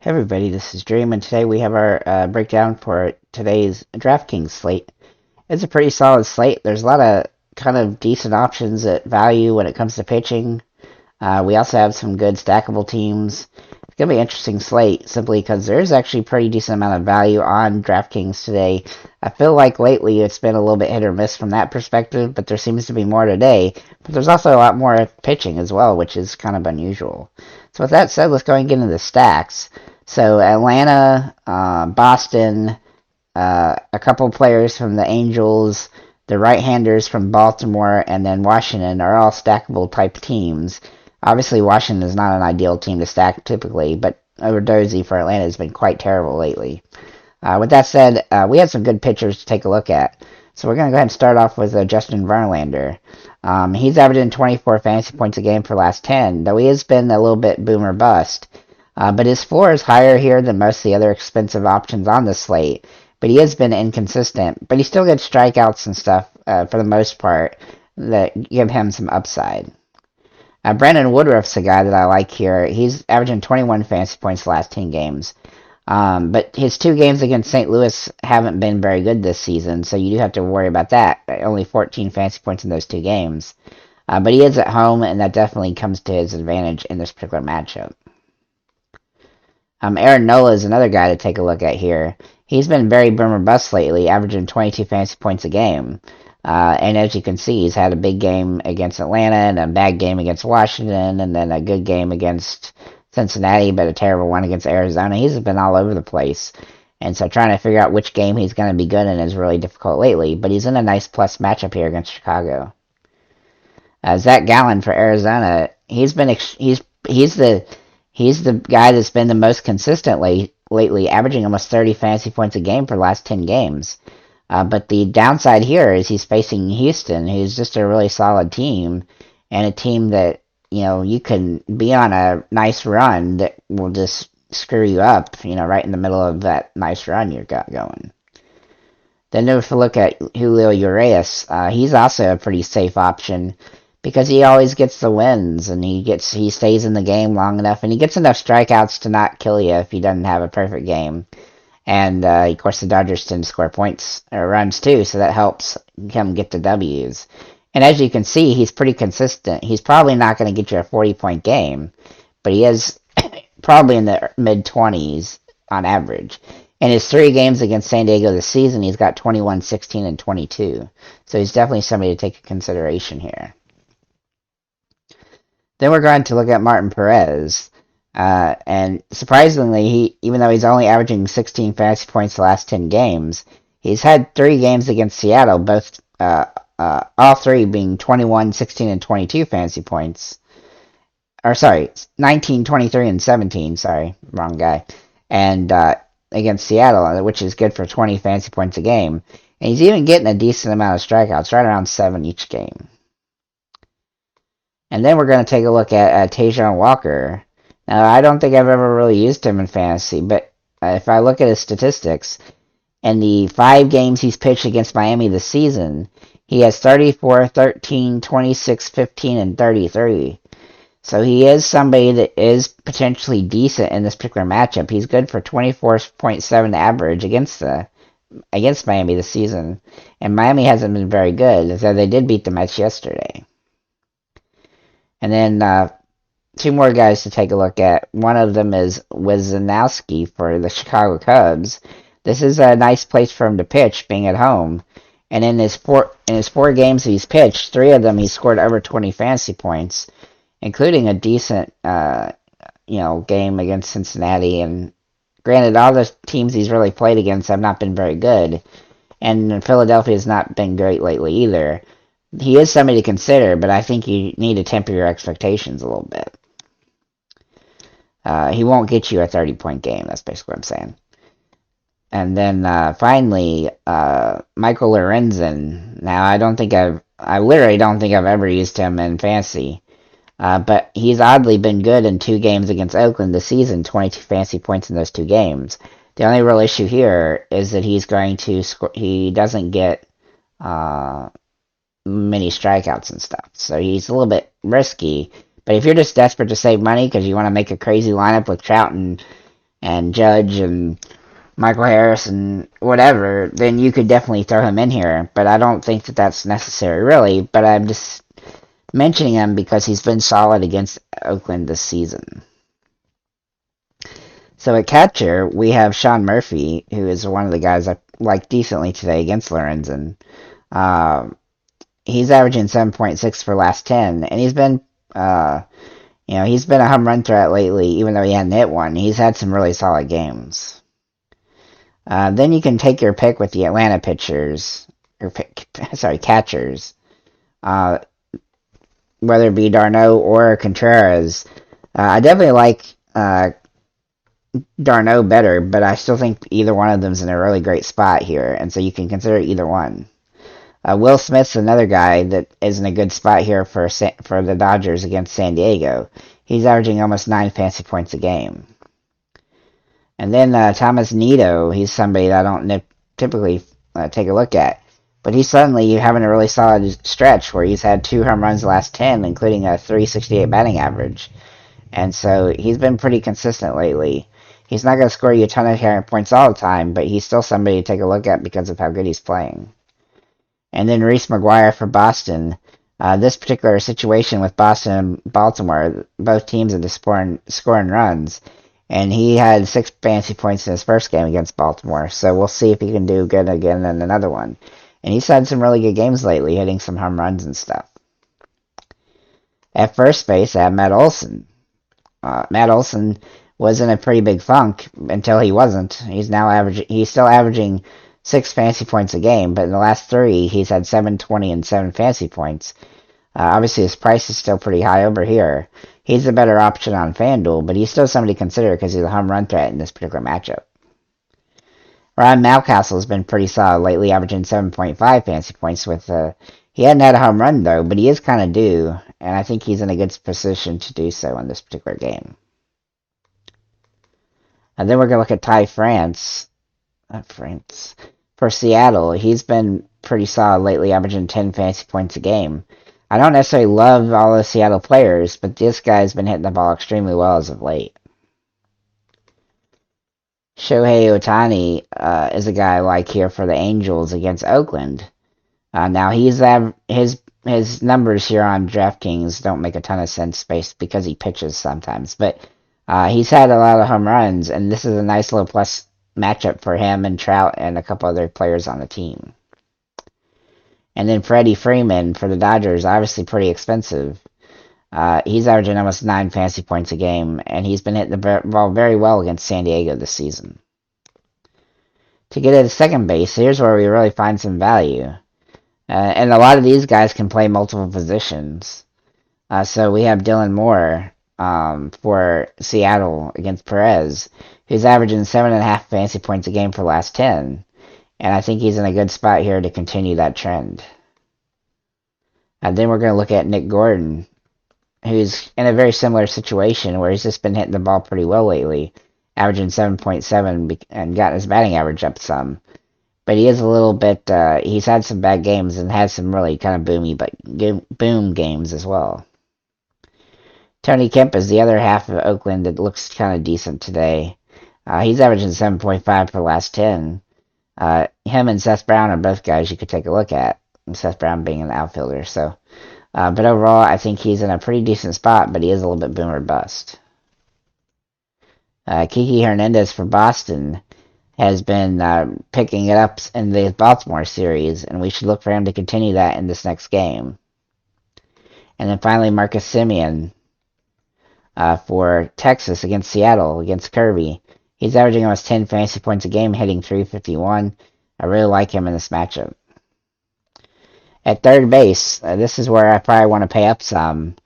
Hey everybody, this is Dream, and today we have our breakdown for today's DraftKings slate. It's a pretty solid slate. There's a lot of kind of decent options at value when it comes to pitching. We also have some good stackable teams. It's going to be an interesting slate simply because there's actually a pretty decent amount of value on DraftKings today. I feel like lately it's been a little bit hit or miss from that perspective, but there seems to be more today. But there's also a lot more pitching as well, which is kind of unusual. So with that said, let's go ahead and get into the stacks. So Atlanta, Boston, a couple players from the Angels, the right-handers from Baltimore, and then Washington are all stackable type teams. Obviously, Washington is not an ideal team to stack typically, but Dozy for Atlanta has been quite terrible lately. With that said, we had some good pitchers to take a look at. So we're going to go ahead and start off with Justin Verlander. He's averaging 24 fantasy points a game for the last 10, though he has been a little bit boomer bust. But his floor is higher here than most of the other expensive options on the slate. But he has been inconsistent. But he still gets strikeouts and stuff for the most part that give him some upside. Brandon Woodruff's a guy that I like here. He's averaging 21 fantasy points the last 10 games. But his 2 games against St. Louis haven't been very good this season, so you do have to worry about that. Only 14 fantasy points in those 2 games. But he is at home, and that definitely comes to his advantage in this particular matchup. Aaron Nola is another guy to take a look at here. He's been very boomer bust lately, averaging 22 fantasy points a game. And as you can see, he's had a big game against Atlanta and a bad game against Washington and then a good game against Cincinnati, but a terrible one against Arizona. He's been all over the place. And so trying to figure out which game he's going to be good in is really difficult lately. But he's in a nice plus matchup here against Chicago. Zach Gallen for Arizona, he's the guy that's been the most consistent lately, averaging almost 30 fantasy points a game for the last 10 games. But the downside here is he's facing Houston, who's just a really solid team, and a team that, you can be on a nice run that will just screw you up, right in the middle of that nice run you're going. Then if we look at Julio Urias, he's also a pretty safe option because he always gets the wins and he stays in the game long enough and he gets enough strikeouts to not kill you if he doesn't have a perfect game. And of course the Dodgers tend to score points or runs too, so that helps him get the W's. And as you can see, he's pretty consistent. He's probably not going to get you a 40-point game, but he is probably in the mid-20s on average. In his 3 games against San Diego this season, he's got 21, 16, and 22. So he's definitely somebody to take into consideration here. Then we're going to look at Martin Perez. And surprisingly, even though he's only averaging 16 fantasy points the last 10 games, he's had 3 games against Seattle, both all 3 being 21, 16, and 22 fantasy points. Or sorry, 19, 23, and 17. Sorry, wrong guy. And against Seattle, which is good for 20 fantasy points a game. And he's even getting a decent amount of strikeouts, right around 7 each game. And then we're going to take a look at Taijuan Walker. Now, I don't think I've ever really used him in fantasy, but if I look at his statistics, in the 5 games he's pitched against Miami this season, he has 34, 13, 26, 15, and 33. So he is somebody that is potentially decent in this particular matchup. He's good for 24.7 average against Miami this season. And Miami hasn't been very good, though they did beat the Mets yesterday. And then 2 more guys to take a look at. One of them is Wisnowski for the Chicago Cubs. This is a nice place for him to pitch, being at home. And in his 4 games he's pitched, 3 of them he scored over 20 fantasy points, including a decent game against Cincinnati. And granted, all the teams he's really played against have not been very good, and Philadelphia has not been great lately either. He is somebody to consider, but I think you need to temper your expectations a little bit. He won't get you a 30-point game. That's basically what I'm saying. And then finally, Michael Lorenzen. Now, I literally don't think I've ever used him in fantasy. But he's oddly been good in 2 games against Oakland this season, 22 fantasy points in those 2 games. The only real issue here is that he doesn't get many strikeouts and stuff. So he's a little bit risky. But if you're just desperate to save money because you want to make a crazy lineup with Trout and and Judge and Michael Harris and whatever, then you could definitely throw him in here. But I don't think that that's necessary, really. But I'm just mentioning him because he's been solid against Oakland this season. So at catcher, we have Sean Murphy, who is one of the guys I like decently today against Lorenzen. Uh, he's averaging 7.6 for last 10, and he's been, he's been a home run threat lately, even though he hadn't hit one. He's had some really solid games. Then you can take your pick with the Atlanta pitchers, catchers. Whether it be d'Arnaud or Contreras. I definitely like d'Arnaud better, but I still think either one of them's in a really great spot here, and so you can consider either one. Will Smith's another guy that is in a good spot here for the Dodgers against San Diego. He's averaging almost 9 fantasy points a game. And then Thomas Nido, he's somebody that I don't typically take a look at. But he's suddenly having a really solid stretch where he's had 2 home runs the last 10, including a 368 batting average. And so he's been pretty consistent lately. He's not going to score you a ton of points all the time, but he's still somebody to take a look at because of how good he's playing. And then Reese McGuire for Boston. This particular situation with Boston and Baltimore, both teams are scoring runs. And he had 6 fantasy points in his first game against Baltimore. So we'll see if he can do good again in another one. And he's had some really good games lately, hitting some home runs and stuff. At first base, I have Matt Olson. Matt Olson was in a pretty big funk until he wasn't. He's still averaging 6 fantasy points a game, but in the last 3, he's had 720 and 7 fantasy points. Obviously, his price is still pretty high over here. He's a better option on FanDuel, but he's still somebody to consider because he's a home run threat in this particular matchup. Ryan Mountcastle has been pretty solid lately, averaging 7.5 fantasy points. He hadn't had a home run, though, but he is kind of due, and I think he's in a good position to do so in this particular game. And then we're going to look at Ty France. For Seattle, he's been pretty solid lately, averaging 10 fantasy points a game. I don't necessarily love all the Seattle players, but this guy's been hitting the ball extremely well as of late. Shohei Ohtani is a guy I like here for the Angels against Oakland. Now his numbers here on DraftKings don't make a ton of sense because he pitches sometimes, but he's had a lot of home runs, and this is a nice little plus matchup for him and Trout and a couple other players on the team. And then Freddie Freeman for the Dodgers, obviously pretty expensive. He's averaging almost 9 fantasy points a game, and he's been hitting the ball very well against San Diego this season. To get at second base, here's where we really find some value. And a lot of these guys can play multiple positions. So we have Dylan Moore for Seattle against Perez, who's averaging 7.5 fantasy points a game for the last 10. And I think he's in a good spot here to continue that trend. And then we're going to look at Nick Gordon, who's in a very similar situation where he's just been hitting the ball pretty well lately, averaging 7.7 and gotten his batting average up some. But he is a little bit, he's had some bad games and had some really kind of boom games as well. Tony Kemp is the other half of Oakland that looks kind of decent today. He's averaging 7.5 for the last 10. Him and Seth Brown are both guys you could take a look at. Seth Brown being an outfielder, so. But overall, I think he's in a pretty decent spot, but he is a little bit boom or bust. Kiki Hernandez for Boston has been picking it up in the Baltimore series, and we should look for him to continue that in this next game. And then finally, Marcus Semien for Texas against Seattle, against Kirby. He's averaging almost 10 fantasy points a game, hitting .351. I really like him in this matchup. At third base, this is where I probably want to pay up some.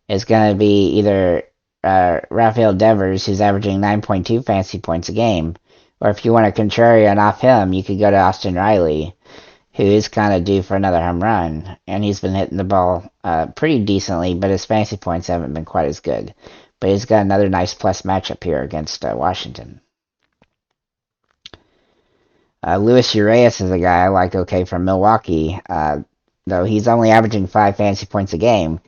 It's going to be either Rafael Devers, who's averaging 9.2 fantasy points a game, or if you want a contrarian off him, you could go to Austin Riley, who is kind of due for another home run, and he's been hitting the ball pretty decently, but his fantasy points haven't been quite as good. But he's got another nice plus matchup here against Washington. Luis Urias is a guy I like from Milwaukee. Though he's only averaging 5 fantasy points a game,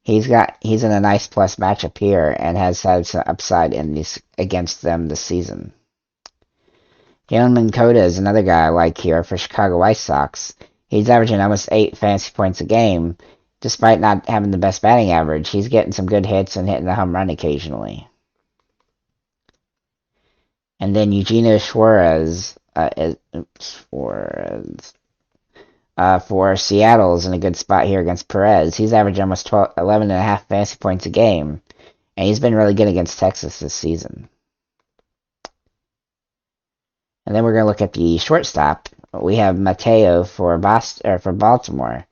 He's in a nice plus matchup here and has had some upside in these against them this season. Jalen Minnesota is another guy I like here for Chicago White Sox. He's averaging almost 8 fantasy points a game, despite not having the best batting average. He's getting some good hits and hitting the home run occasionally. And then Eugenio Suarez, for Seattle is in a good spot here against Perez. He's averaging almost 11.5 fantasy points a game, and he's been really good against Texas this season. And then we're going to look at the shortstop. We have Mateo for Baltimore,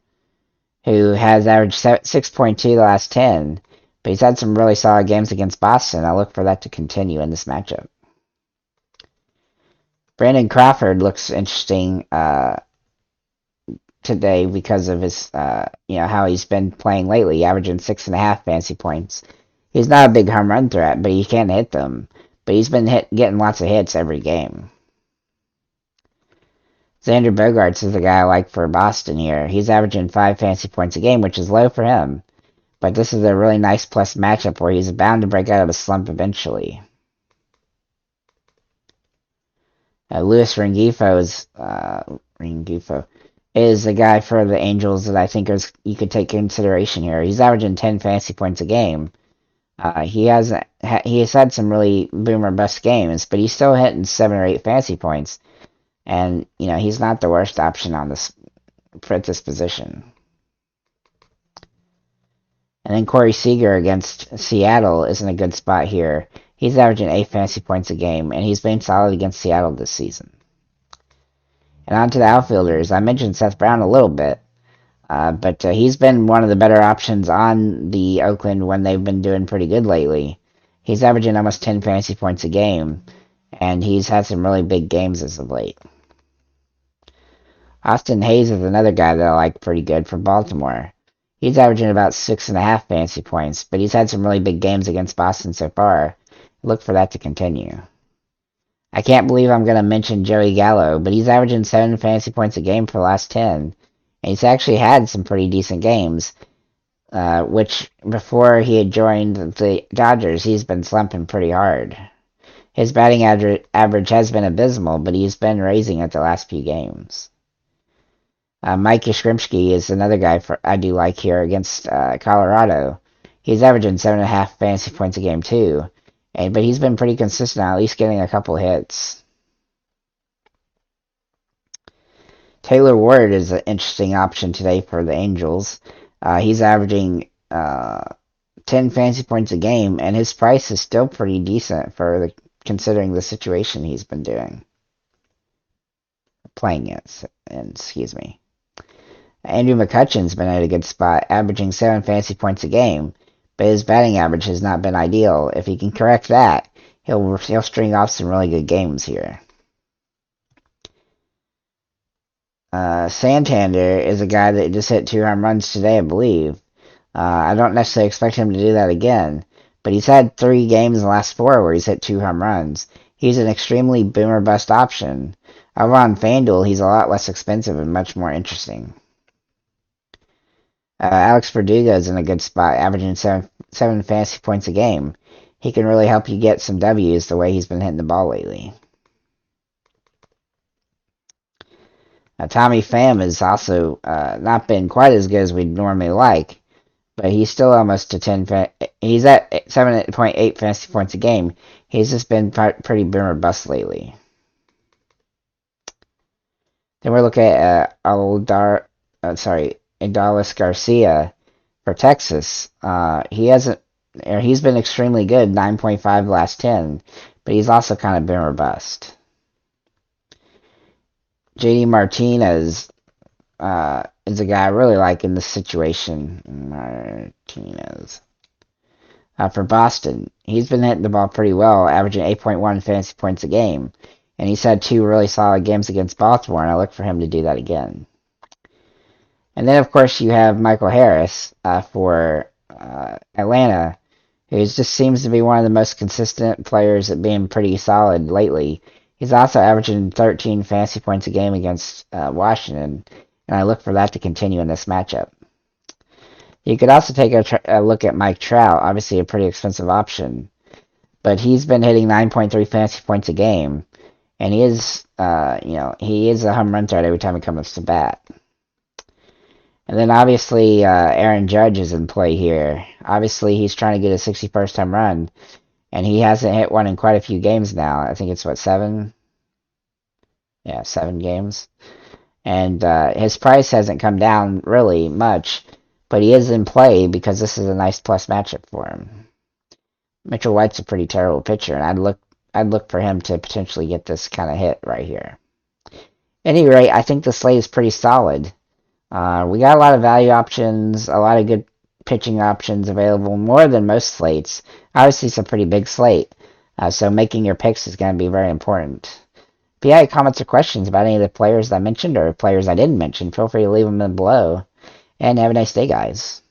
who has averaged 6.2 the last 10, but he's had some really solid games against Boston. I look for that to continue in this matchup. Brandon Crawford looks interesting today because of his, how he's been playing lately, averaging 6.5 fantasy points. He's not a big home run threat, but he can hit them. But he's been getting lots of hits every game. Xander Bogaerts is the guy I like for Boston here. He's averaging 5 fantasy points a game, which is low for him. But this is a really nice plus matchup where he's bound to break out of a slump eventually. Luis Rengifo is the guy for the Angels that I think you could take consideration here. He's averaging 10 fantasy points a game. He has had some really boomer bust games, but he's still hitting 7 or 8 fantasy points. And, he's not the worst option for this position. And then Corey Seager against Seattle is in a good spot here. He's averaging 8 fantasy points a game, and he's been solid against Seattle this season. And on to the outfielders. I mentioned Seth Brown a little bit, but he's been one of the better options on the Oakland when they've been doing pretty good lately. He's averaging almost 10 fantasy points a game, and he's had some really big games as of late. Austin Hayes is another guy that I like pretty good for Baltimore. He's averaging about 6.5 fantasy points, but he's had some really big games against Boston so far. Look for that to continue. I can't believe I'm going to mention Joey Gallo, but he's averaging 7 fantasy points a game for the last 10. And he's actually had some pretty decent games, which before he had joined the Dodgers, he's been slumping pretty hard. His batting average has been abysmal, but he's been raising it the last few games. Mike Yastrzemski is another guy I do like here against Colorado. He's averaging 7.5 fantasy points a game too, but he's been pretty consistent, at least getting a couple hits. Taylor Ward is an interesting option today for the Angels. He's averaging 10 fantasy points a game, and his price is still pretty decent considering the situation he's been playing it. Excuse me. Andrew McCutchen's been at a good spot, averaging 7 fantasy points a game, but his batting average has not been ideal. If he can correct that, he'll string off some really good games here. Santander is a guy that just hit 2 home runs today, I believe. I don't necessarily expect him to do that again, but he's had 3 games in the last 4 where he's hit 2 home runs. He's an extremely boomer bust option. Over on FanDuel, he's a lot less expensive and much more interesting. Alex Verdugo is in a good spot, averaging 7 fantasy points a game. He can really help you get some W's the way he's been hitting the ball lately. Tommy Pham has also not been quite as good as we'd normally like, but he's still almost to 10. He's at 7.8 fantasy points a game. He's just been pretty boomer bust lately. Then we're looking at Adolis Garcia for Texas. He's been extremely good, 9.5 last 10, but he's also kind of boomer bust. JD Martinez is a guy I really like in this situation. Martinez. For Boston, he's been hitting the ball pretty well, averaging 8.1 fantasy points a game. And he's had 2 really solid games against Baltimore, and I look for him to do that again. And then, of course, you have Michael Harris for Atlanta, who just seems to be one of the most consistent players at being pretty solid lately. He's also averaging 13 fantasy points a game against Washington, and I look for that to continue in this matchup. You could also take a look at Mike Trout, obviously a pretty expensive option, but he's been hitting 9.3 fantasy points a game, and he is, he is a home run threat every time he comes to bat. And then obviously Aaron Judge is in play here. Obviously he's trying to get a 61st home run, and he hasn't hit one in quite a few games now. I think it's what, 7? Yeah, 7 games. And his price hasn't come down really much, but he is in play because this is a nice plus matchup for him. Mitchell White's a pretty terrible pitcher, and I'd look for him to potentially get this kind of hit right here. At any rate, I think the slate is pretty solid. We got a lot of value options, a lot of good pitching options available, more than most slates. Obviously, it's a pretty big slate, so making your picks is going to be very important. If you have any comments or questions about any of the players I mentioned or players I didn't mention, feel free to leave them in below. And have a nice day, guys.